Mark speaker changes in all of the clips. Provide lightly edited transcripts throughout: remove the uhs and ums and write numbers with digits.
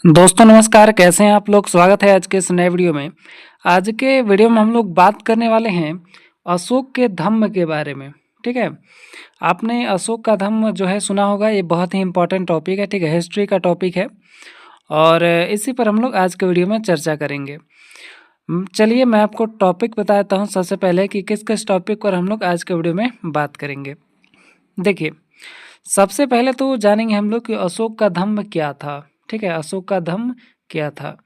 Speaker 1: दोस्तों नमस्कार, कैसे हैं आप लोग। स्वागत है आज के इस नए वीडियो में। आज के वीडियो में हम लोग बात करने वाले हैं अशोक के धम्म के बारे में। ठीक है, आपने अशोक का धम्म जो है सुना होगा। ये बहुत ही इंपॉर्टेंट टॉपिक है, ठीक है, हिस्ट्री का टॉपिक है और इसी पर हम लोग आज के वीडियो में चर्चा करेंगे। चलिए मैं आपको टॉपिक बता देता हूँ सबसे पहले कि किस किस टॉपिक पर हम लोग आज के वीडियो में बात करेंगे। देखिए, सबसे पहले तो जानेंगे हम लोग कि अशोक का धम्म क्या था। ठीक है, अशोक का धम्म क्या था।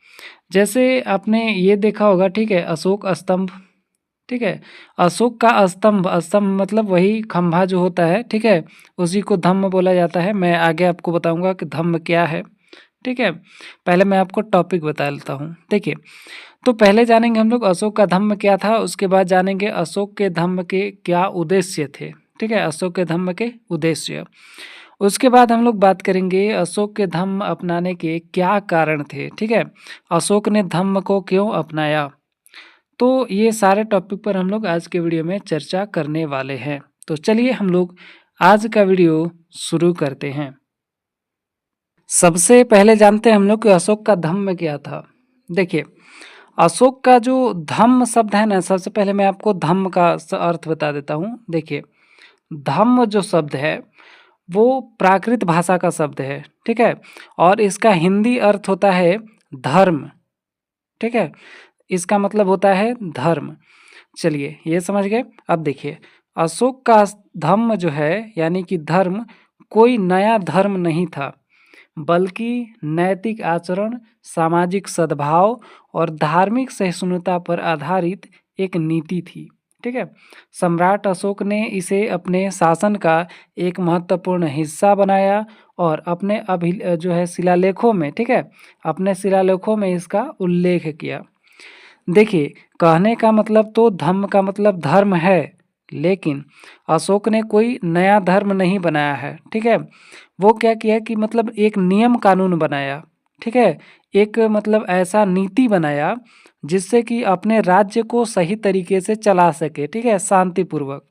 Speaker 1: जैसे आपने ये देखा होगा, ठीक है, अशोक स्तंभ। ठीक है, अशोक का स्तंभ, स्तंभ मतलब वही खंभा जो होता है, ठीक है, उसी को धम्म बोला जाता है। मैं आगे आपको बताऊंगा कि धम्म क्या है। ठीक है, पहले मैं आपको टॉपिक बता लेता हूँ। देखिए, तो पहले जानेंगे हम लोग अशोक का धम्म क्या था, उसके बाद जानेंगे अशोक के धम्म के क्या उद्देश्य थे। ठीक है, अशोक के धम्म के उद्देश्य। उसके बाद हम लोग बात करेंगे अशोक के धम्म अपनाने के क्या कारण थे। ठीक है, अशोक ने धम्म को क्यों अपनाया। तो ये सारे टॉपिक पर हम लोग आज के वीडियो में चर्चा करने वाले हैं। तो चलिए हम लोग आज का वीडियो शुरू करते हैं। सबसे पहले जानते हैं हम लोग कि अशोक का धम्म क्या था। देखिए, अशोक का जो धम्म शब्द है ना, सबसे पहले मैं आपको धम्म का अर्थ बता देता हूँ। देखिए, धम्म जो शब्द है वो प्राकृत भाषा का शब्द है। ठीक है, और इसका हिंदी अर्थ होता है धर्म। ठीक है, इसका मतलब होता है धर्म। चलिए ये समझ गए। अब देखिए, अशोक का धम्म जो है यानी कि धर्म कोई नया धर्म नहीं था, बल्कि नैतिक आचरण, सामाजिक सद्भाव और धार्मिक सहिष्णुता पर आधारित एक नीति थी। ठीक है, सम्राट अशोक ने इसे अपने शासन का एक महत्वपूर्ण हिस्सा बनाया और अपने जो है शिलालेखों में, ठीक है, अपने शिलालेखों में इसका उल्लेख किया। देखिए, कहने का मतलब तो धम्म का मतलब धर्म है, लेकिन अशोक ने कोई नया धर्म नहीं बनाया है। ठीक है, वो क्या किया कि मतलब एक नियम कानून बनाया। ठीक है, एक मतलब ऐसा नीति बनाया जिससे कि अपने राज्य को सही तरीके से चला सके। ठीक है, शांतिपूर्वक।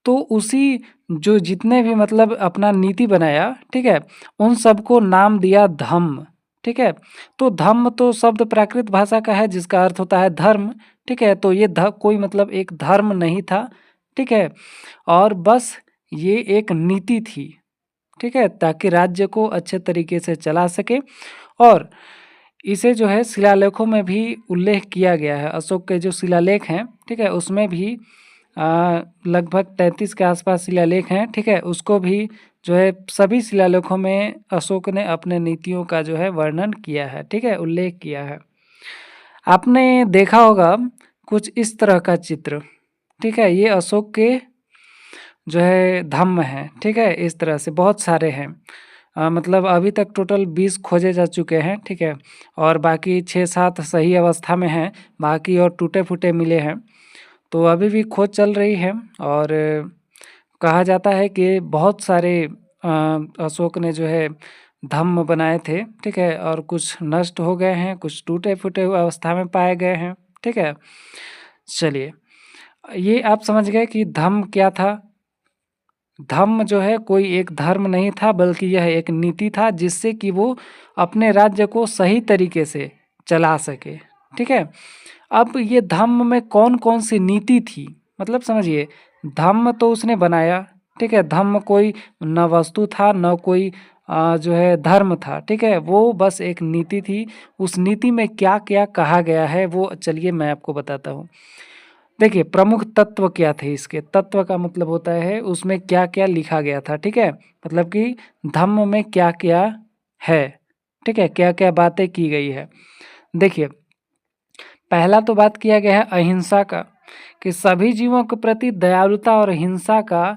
Speaker 1: तो उसी जो जितने भी मतलब अपना नीति बनाया, ठीक है, उन सबको नाम दिया धम्म। ठीक है, तो धम्म तो शब्द प्राकृत भाषा का है जिसका अर्थ होता है धर्म। ठीक है, तो ये कोई मतलब एक धर्म नहीं था। ठीक है, और बस ये एक नीति थी। ठीक है, ताकि राज्य को अच्छे तरीके से चला सके। और इसे जो है शिलालेखों में भी उल्लेख किया गया है। अशोक के जो शिलालेख हैं, ठीक है, उसमें भी लगभग 33 के आसपास शिलालेख हैं। ठीक है, उसको भी जो है सभी शिलालेखों में अशोक ने अपने नीतियों का जो है वर्णन किया है। ठीक है, उल्लेख किया है। आपने देखा होगा कुछ इस तरह का चित्र। ठीक है, ये अशोक के जो है धम्म है। ठीक है, इस तरह से बहुत सारे हैं। मतलब अभी तक टोटल 20 खोजे जा चुके हैं। ठीक है, और बाकी 6-7 सही अवस्था में हैं, बाकी और टूटे फूटे मिले हैं। तो अभी भी खोज चल रही है और कहा जाता है कि बहुत सारे अशोक ने जो है धम्म बनाए थे। ठीक है, और कुछ नष्ट हो गए हैं, कुछ टूटे फूटे हुए अवस्था में पाए गए हैं। ठीक है, चलिए ये आप समझ गए कि धम्म क्या था। धम्म जो है कोई एक धर्म नहीं था, बल्कि यह एक नीति था जिससे कि वो अपने राज्य को सही तरीके से चला सके। ठीक है, अब ये धम्म में कौन कौन सी नीति थी, मतलब समझिए, धम्म तो उसने बनाया। ठीक है, धम्म कोई न वस्तु था न कोई जो है धर्म था। ठीक है, वो बस एक नीति थी। उस नीति में क्या क्या कहा गया है वो चलिए मैं आपको बताता हूँ। देखिए, प्रमुख तत्व क्या थे इसके। तत्व का मतलब होता है उसमें क्या क्या लिखा गया था। ठीक है, मतलब कि धम्म में क्या क्या है। ठीक है, क्या क्या बातें की गई है। देखिए, पहला तो बात किया गया है अहिंसा का, कि सभी जीवों के प्रति दयालुता और हिंसा का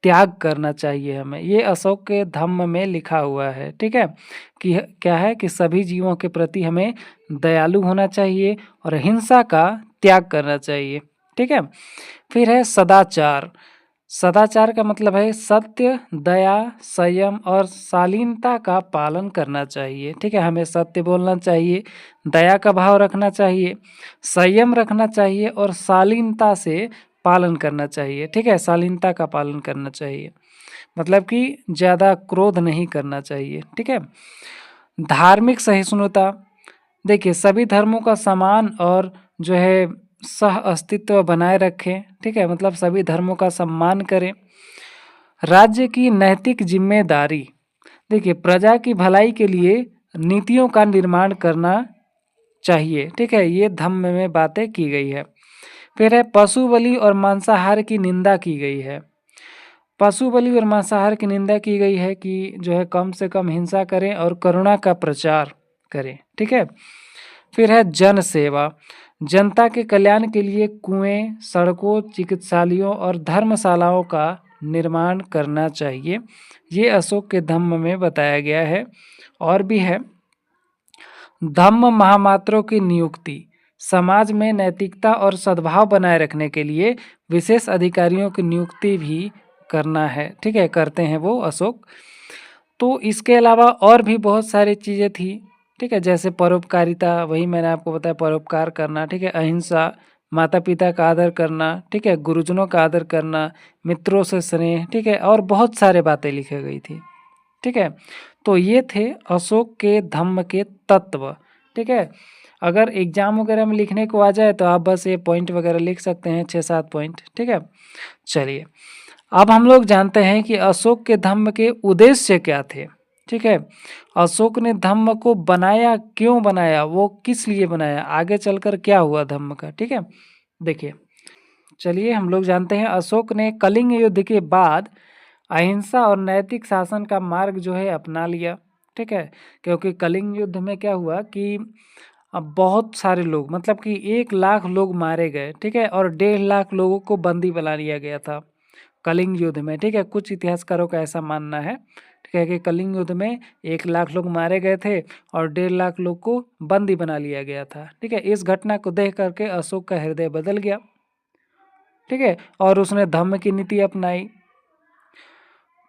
Speaker 1: त्याग करना चाहिए हमें। ये अशोक के धम्म में लिखा हुआ है। ठीक है, कि क्या है कि सभी जीवों के प्रति हमें दयालु होना चाहिए और हिंसा का त्याग करना चाहिए। ठीक है, फिर है सदाचार। सदाचार का मतलब है सत्य, दया, संयम और शालीनता का पालन करना चाहिए। ठीक है, हमें सत्य बोलना चाहिए, दया का भाव रखना चाहिए, संयम रखना चाहिए और शालीनता से पालन करना चाहिए। ठीक है, शालीनता का पालन करना चाहिए, मतलब कि ज़्यादा क्रोध नहीं करना चाहिए। ठीक है, धार्मिक सहिष्णुता, देखिए सभी धर्मों का समान और जो है सह अस्तित्व बनाए रखें, ठीक है, मतलब सभी धर्मों का सम्मान करें। राज्य की नैतिक जिम्मेदारी, देखिए प्रजा की भलाई के लिए नीतियों का निर्माण करना चाहिए, ठीक है, ये धम्म में बातें की गई है। फिर है पशु बलि और मांसाहार की निंदा की गई है। पशु बलि और मांसाहार की निंदा की गई है कि जो है कम से कम हिंसा करें और करुणा का प्रचार करें, ठीक है। फिर है जन सेवा, जनता के कल्याण के लिए कुएं, सड़कों, चिकित्सालयों और धर्मशालाओं का निर्माण करना चाहिए। ये अशोक के धम्म में बताया गया है। और भी है धम्म महामात्रों की नियुक्ति, समाज में नैतिकता और सद्भाव बनाए रखने के लिए विशेष अधिकारियों की नियुक्ति भी करना है, ठीक है, करते हैं वो अशोक। तो इसके अलावा और भी बहुत सारी चीज़ें थी, ठीक है, जैसे परोपकारिता, वही मैंने आपको बताया परोपकार करना, ठीक है, अहिंसा, माता पिता का आदर करना, ठीक है, गुरुजनों का आदर करना, मित्रों से स्नेह, ठीक है, और बहुत सारे बातें लिखी गई थी, ठीक है। तो ये थे अशोक के धम्म के तत्व, ठीक है। अगर एग्जाम वगैरह में लिखने को आ जाए तो आप बस ये पॉइंट वगैरह लिख सकते हैं, 6-7 पॉइंट, ठीक है। चलिए अब हम लोग जानते हैं कि अशोक के धम्म के उद्देश्य क्या थे, ठीक है। अशोक ने धम्म को बनाया, क्यों बनाया, वो किस लिए बनाया, आगे चलकर क्या हुआ धम्म का, ठीक है। देखिए चलिए हम लोग जानते हैं अशोक ने कलिंग युद्ध के बाद अहिंसा और नैतिक शासन का मार्ग जो है अपना लिया, ठीक है। क्योंकि कलिंग युद्ध में क्या हुआ कि अब बहुत सारे लोग, मतलब कि 1 लाख लोग मारे गए, ठीक है, और 1.5 लाख लोगों को बंदी बना लिया गया था कलिंग युद्ध में, ठीक है। कुछ इतिहासकारों का ऐसा मानना है, ठीक है, कि कलिंग युद्ध में 1 लाख लोग मारे गए थे और 1.5 लाख लोग को बंदी बना लिया गया था, ठीक है। इस घटना को देख करके अशोक का हृदय बदल गया, ठीक है, और उसने धम्म की नीति अपनाई।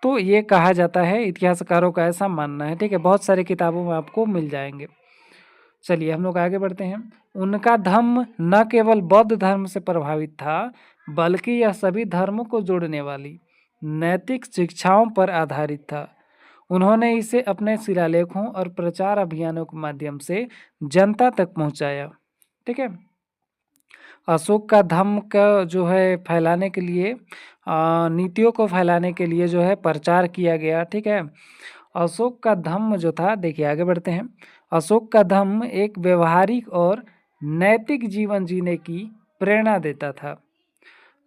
Speaker 1: तो ये कहा जाता है, इतिहासकारों का ऐसा मानना है, ठीक है, बहुत सारी किताबों में आपको मिल जाएंगे। चलिए हम लोग आगे बढ़ते हैं। उनका धम्म न केवल बौद्ध धर्म से प्रभावित था, बल्कि यह सभी धर्मों को जोड़ने वाली नैतिक शिक्षाओं पर आधारित था। उन्होंने इसे अपने शिलालेखों और प्रचार अभियानों के माध्यम से जनता तक पहुंचाया, ठीक है। अशोक का धम्म का जो है फैलाने के लिए, नीतियों को फैलाने के लिए जो है प्रचार किया गया, ठीक है। अशोक का धम्म जो था, देखिए आगे बढ़ते हैं। अशोक का धम्म एक व्यवहारिक और नैतिक जीवन जीने की प्रेरणा देता था,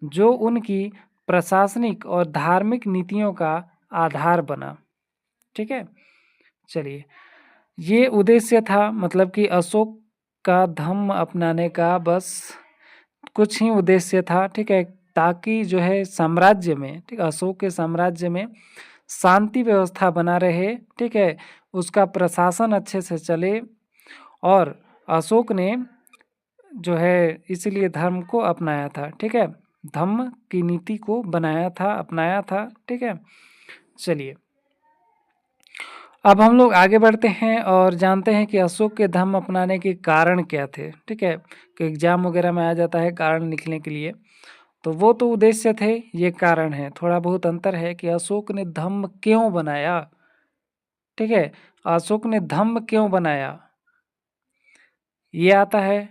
Speaker 1: जो उनकी प्रशासनिक और धार्मिक नीतियों का आधार बना, ठीक है। चलिए ये उद्देश्य था, मतलब कि अशोक का धम्म अपनाने का बस कुछ ही उद्देश्य था, ठीक है, ताकि जो है साम्राज्य में, ठीक है, अशोक के साम्राज्य में शांति व्यवस्था बना रहे, ठीक है, उसका प्रशासन अच्छे से चले। और अशोक ने जो है इसीलिए धर्म को अपनाया था, ठीक है, धम्म की नीति को बनाया था, अपनाया था, ठीक है। चलिए अब हम लोग आगे बढ़ते हैं और जानते हैं कि अशोक के धम्म अपनाने के कारण क्या थे, ठीक है, कि एग्जाम वगैरह में आ जाता है कारण लिखने के लिए। तो वो तो उद्देश्य थे, ये कारण है, थोड़ा बहुत अंतर है कि अशोक ने धम्म क्यों बनाया, ठीक है, अशोक ने धम्म क्यों बनाया, ये आता है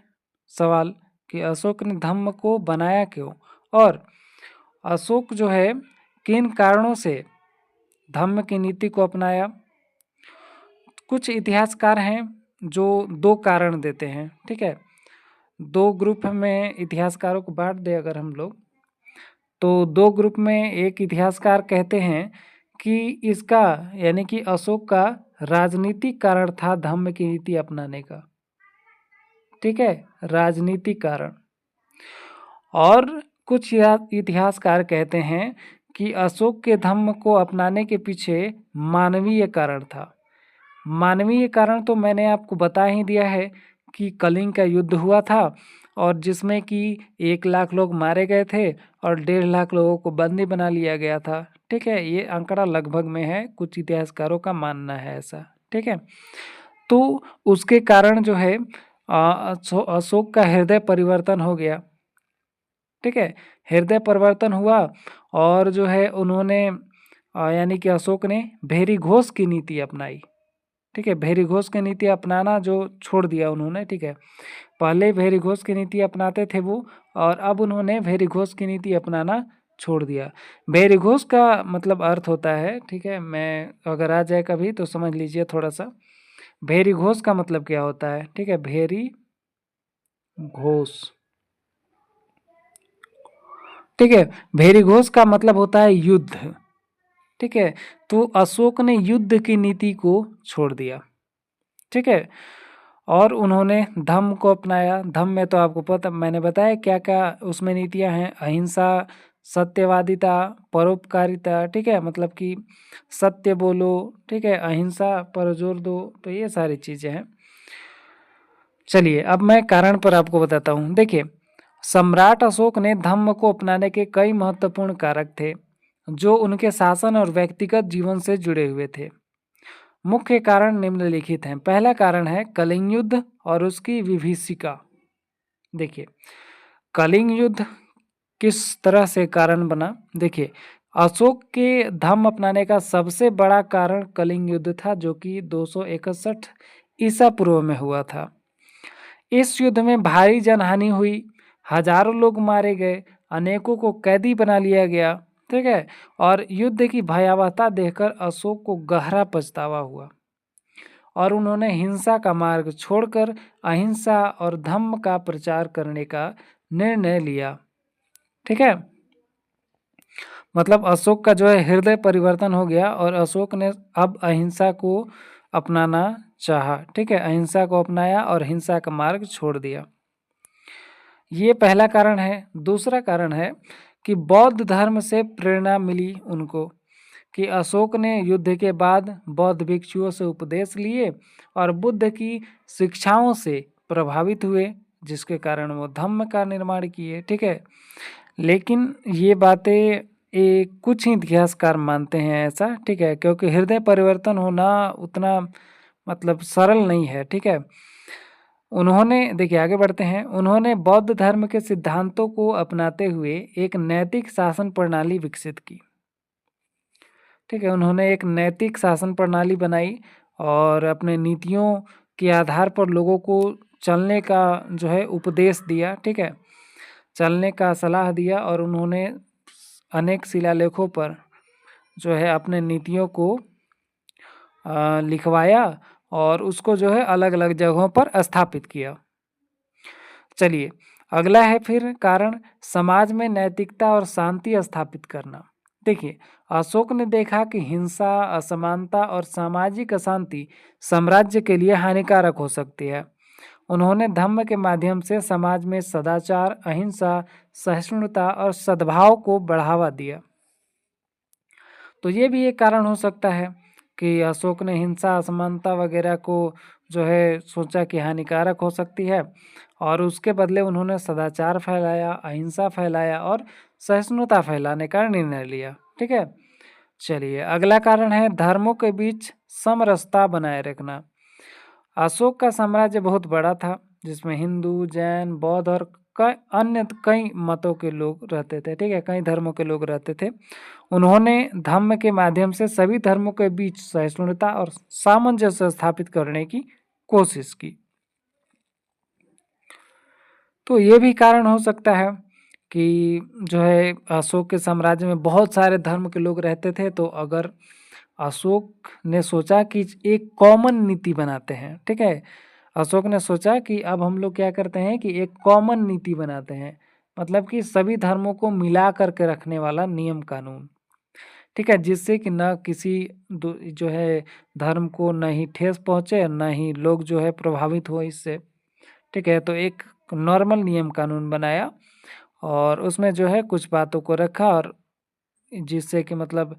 Speaker 1: सवाल कि अशोक ने धम्म को बनाया क्यों, और अशोक जो है किन कारणों से धम्म की नीति को अपनाया। कुछ इतिहासकार हैं जो 2 कारण देते हैं, ठीक है, 2 ग्रुप में इतिहासकारों को बांट दे अगर हम लोग, तो 2 ग्रुप में एक इतिहासकार कहते हैं कि इसका यानी कि अशोक का राजनीतिक कारण था धम्म की नीति अपनाने का, ठीक है, राजनीतिक कारण। और कुछ इतिहासकार कहते हैं कि अशोक के धम्म को अपनाने के पीछे मानवीय कारण था। मानवीय कारण तो मैंने आपको बता ही दिया है कि कलिंग का युद्ध हुआ था और जिसमें कि 1 लाख लोग मारे गए थे और 1.5 लाख लोगों को बंदी बना लिया गया था, ठीक है, ये आंकड़ा लगभग में है, कुछ इतिहासकारों का मानना है ऐसा, ठीक है। तो उसके कारण जो है अशोक का हृदय परिवर्तन हो गया, ठीक है, हृदय परिवर्तन हुआ और जो है उन्होंने यानी कि अशोक ने भेरी घोष की नीति अपनाई, ठीक है, भेरी घोष की नीति अपनाना जो छोड़ दिया उन्होंने, ठीक है। पहले भेरी घोष की नीति अपनाते थे वो, और अब उन्होंने भेरी घोष की नीति अपनाना छोड़ दिया। भेरी घोष का मतलब अर्थ होता है, ठीक है, मैं अगर आ जाए कभी तो समझ लीजिए थोड़ा सा। भेरी घोष का मतलब क्या होता है, ठीक है, भेरी घोष, ठीक है, भेरी घोष का मतलब होता है युद्ध, ठीक है। तो अशोक ने युद्ध की नीति को छोड़ दिया, ठीक है, और उन्होंने धम्म को अपनाया। धम्म में तो आपको पता, मैंने बताया क्या क्या उसमें नीतियां हैं, अहिंसा, सत्यवादिता, परोपकारिता, ठीक है, मतलब कि सत्य बोलो, ठीक है, अहिंसा पर जोर दो, तो ये सारी चीजें हैं। चलिए अब मैं कारण पर आपको बताता हूँ। देखिए, सम्राट अशोक ने धम्म को अपनाने के कई महत्वपूर्ण कारक थे जो उनके शासन और व्यक्तिगत जीवन से जुड़े हुए थे। मुख्य कारण निम्नलिखित हैं। पहला कारण है कलिंग युद्ध और उसकी विभीषिका। देखिए, कलिंग युद्ध किस तरह से कारण बना। देखिए, अशोक के धम्म अपनाने का सबसे बड़ा कारण कलिंग युद्ध था, जो कि 261 ईसा पूर्व में हुआ था। इस युद्ध में भारी जनहानि हुई, हजारों लोग मारे गए, अनेकों को कैदी बना लिया गया, ठीक है, और युद्ध की भयावहता देखकर अशोक को गहरा पछतावा हुआ और उन्होंने हिंसा का मार्ग छोड़कर अहिंसा और धम्म का प्रचार करने का निर्णय लिया, ठीक है। मतलब अशोक का जो है हृदय परिवर्तन हो गया और अशोक ने अब अहिंसा को अपनाना चाहा, ठीक है, अहिंसा को अपनाया और हिंसा का मार्ग छोड़ दिया। ये पहला कारण है। दूसरा कारण है कि बौद्ध धर्म से प्रेरणा मिली उनको, कि अशोक ने युद्ध के बाद बौद्ध भिक्षुओं से उपदेश लिए और बुद्ध की शिक्षाओं से प्रभावित हुए, जिसके कारण वो धम्म का निर्माण किए, ठीक है। लेकिन ये बातें कुछ ही इतिहासकार मानते हैं ऐसा, ठीक है, क्योंकि हृदय परिवर्तन होना उतना मतलब सरल नहीं है, ठीक है। उन्होंने, देखिए आगे बढ़ते हैं, उन्होंने बौद्ध धर्म के सिद्धांतों को अपनाते हुए एक नैतिक शासन प्रणाली विकसित की, ठीक है, उन्होंने एक नैतिक शासन प्रणाली बनाई और अपने नीतियों के आधार पर लोगों को चलने का जो है उपदेश दिया, ठीक है, चलने का सलाह दिया, और उन्होंने अनेक शिलालेखों पर जो है अपने नीतियों को लिखवाया और उसको जो है अलग अलग जगहों पर स्थापित किया। चलिए अगला है फिर कारण, समाज में नैतिकता और शांति स्थापित करना। देखिए, अशोक ने देखा कि हिंसा, असमानता और सामाजिक अशांति साम्राज्य के लिए हानिकारक हो सकती है। उन्होंने धम्म के माध्यम से समाज में सदाचार, अहिंसा, सहिष्णुता और सद्भाव को बढ़ावा दिया। तो ये भी एक कारण हो सकता है कि अशोक ने हिंसा, असमानता वगैरह को जो है सोचा कि हानिकारक हो सकती है और उसके बदले उन्होंने सदाचार फैलाया, अहिंसा फैलाया और सहिष्णुता फैलाने का निर्णय लिया, ठीक है। चलिए अगला कारण है धर्मों के बीच समरसता बनाए रखना। अशोक का साम्राज्य बहुत बड़ा था जिसमें हिंदू, जैन, बौद्ध और अन्य कई मतों के लोग रहते थे, ठीक है, कई धर्मों के लोग रहते थे। उन्होंने धम्म के माध्यम से सभी धर्मों के बीच सहिष्णुता और सामंजस्य स्थापित करने की कोशिश की। तो ये भी कारण हो सकता है कि जो है अशोक के साम्राज्य में बहुत सारे धर्म के लोग रहते थे, तो अगर अशोक ने सोचा कि एक कॉमन नीति बनाते हैं, ठीक है, अशोक ने सोचा कि अब हम लोग क्या करते हैं कि एक कॉमन नीति बनाते हैं, मतलब कि सभी धर्मों को मिला करके रखने वाला नियम कानून, ठीक है, जिससे कि न किसी जो है धर्म को न ही ठेस पहुँचे न ही लोग जो है प्रभावित हो इससे, ठीक है। तो एक नॉर्मल नियम कानून बनाया और उसमें जो है कुछ बातों को रखा और जिससे कि मतलब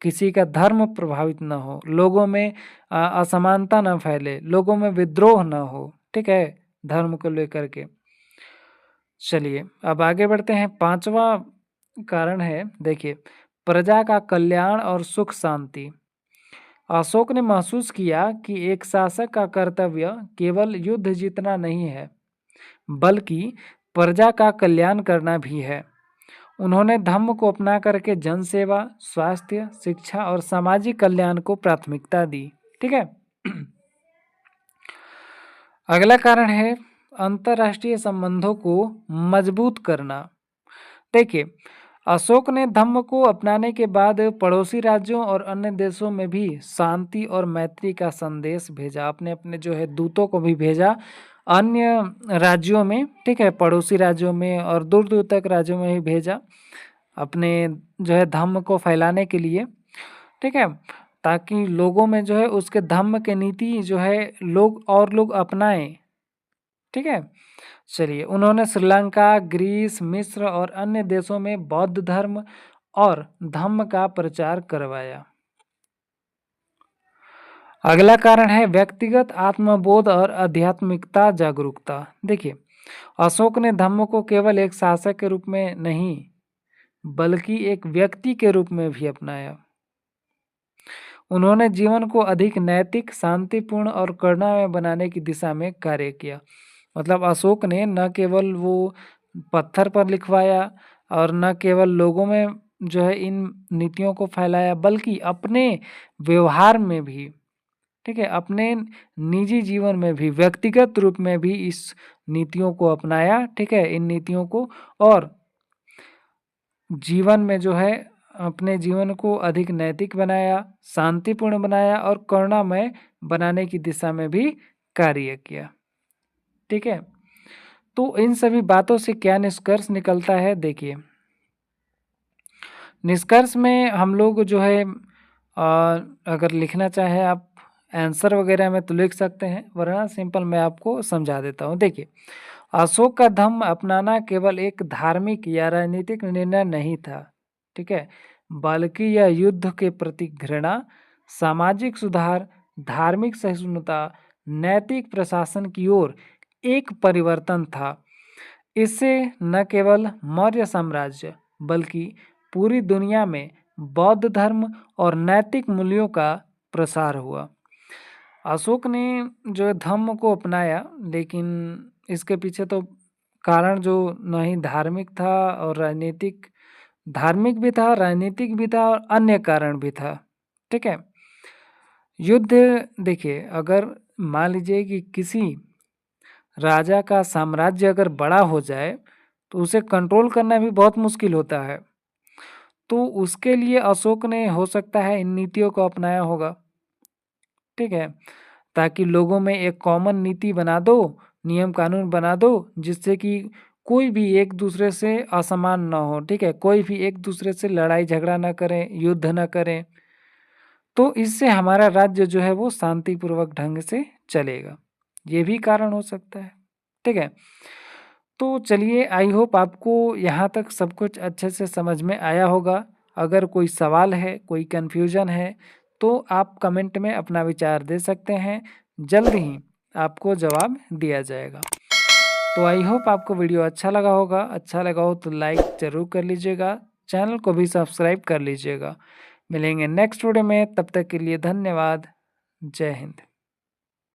Speaker 1: किसी का धर्म प्रभावित ना हो, लोगों में असमानता ना फैले, लोगों में विद्रोह ना हो, ठीक है, धर्म को लेकर के। चलिए अब आगे बढ़ते हैं। पांचवा कारण है, देखिए, प्रजा का कल्याण और सुख शांति। अशोक ने महसूस किया कि एक शासक का कर्तव्य केवल युद्ध जीतना नहीं है बल्कि प्रजा का कल्याण करना भी है। उन्होंने धम्म को अपना करके जनसेवा, स्वास्थ्य, शिक्षा और सामाजिक कल्याण को प्राथमिकता दी, ठीक है। अगला कारण है अंतर्राष्ट्रीय संबंधों को मजबूत करना। देखिए, अशोक ने धम्म को अपनाने के बाद पड़ोसी राज्यों और अन्य देशों में भी शांति और मैत्री का संदेश भेजा। अपने अपने जो है दूतों को भी भेजा अन्य राज्यों में, ठीक है, पड़ोसी राज्यों में और दूर दूर तक राज्यों में भी भेजा अपने जो है धम्म को फैलाने के लिए, ठीक है, ताकि लोगों में जो है उसके धम्म के नीति जो है लोग अपनाएं। ठीक है, चलिए, उन्होंने श्रीलंका, ग्रीस, मिस्र और अन्य देशों में बौद्ध धर्म और धम्म का प्रचार करवाया। अगला कारण है व्यक्तिगत आत्मबोध और आध्यात्मिकता जागरूकता। देखिए, अशोक ने धम्म को केवल एक शासक के रूप में नहीं बल्कि एक व्यक्ति के रूप में भी अपनाया। उन्होंने जीवन को अधिक नैतिक, शांतिपूर्ण और करुणामय बनाने की दिशा में कार्य किया। मतलब अशोक ने न केवल वो पत्थर पर लिखवाया और न केवल लोगों में जो है इन नीतियों को फैलाया, बल्कि अपने व्यवहार में भी, ठीक है, अपने निजी जीवन में भी, व्यक्तिगत रूप में भी इस नीतियों को अपनाया, ठीक है, इन नीतियों को, और जीवन में जो है अपने जीवन को अधिक नैतिक बनाया, शांतिपूर्ण बनाया और करुणामय बनाने की दिशा में भी कार्य किया। ठीक है, तो इन सभी बातों से क्या निष्कर्ष निकलता है? देखिए, निष्कर्ष में हम लोग जो है अगर लिखना चाहे आप आंसर वगैरह में तो लिख सकते हैं, वरना सिंपल मैं आपको समझा देता हूँ। देखिए, अशोक का धम्म अपनाना केवल एक धार्मिक या राजनीतिक निर्णय नहीं था, ठीक है, बल्कि यह युद्ध के प्रति घृणा, सामाजिक सुधार, धार्मिक सहिष्णुता, नैतिक प्रशासन की ओर एक परिवर्तन था। इससे न केवल मौर्य साम्राज्य बल्कि पूरी दुनिया में बौद्ध धर्म और नैतिक मूल्यों का प्रसार हुआ। अशोक ने जो धम्म को अपनाया, लेकिन इसके पीछे तो कारण जो नहीं धार्मिक था और राजनीतिक, धार्मिक भी था, राजनीतिक भी था और अन्य कारण भी था। ठीक है, युद्ध, देखिए, अगर मान लीजिए कि किसी राजा का साम्राज्य अगर बड़ा हो जाए तो उसे कंट्रोल करना भी बहुत मुश्किल होता है। तो उसके लिए अशोक ने हो सकता है इन नीतियों को अपनाया होगा, ठीक है, ताकि लोगों में एक कॉमन नीति बना दो, नियम कानून बना दो, जिससे कि कोई भी एक दूसरे से असमान ना हो, ठीक है, कोई भी एक दूसरे से लड़ाई झगड़ा ना करें, युद्ध ना करें, तो इससे हमारा राज्य जो है वो शांतिपूर्वक ढंग से चलेगा। ये भी कारण हो सकता है। ठीक है, तो चलिए, आई होप आपको यहाँ तक सब कुछ अच्छे से समझ में आया होगा। अगर कोई सवाल है, कोई कन्फ्यूजन है, तो आप कमेंट में अपना विचार दे सकते हैं, जल्द ही आपको जवाब दिया जाएगा। तो आई होप आपको वीडियो अच्छा लगा होगा। अच्छा लगा हो तो लाइक ज़रूर कर लीजिएगा, चैनल को भी सब्सक्राइब कर लीजिएगा। मिलेंगे नेक्स्ट वीडियो में, तब तक के लिए धन्यवाद। जय हिंद।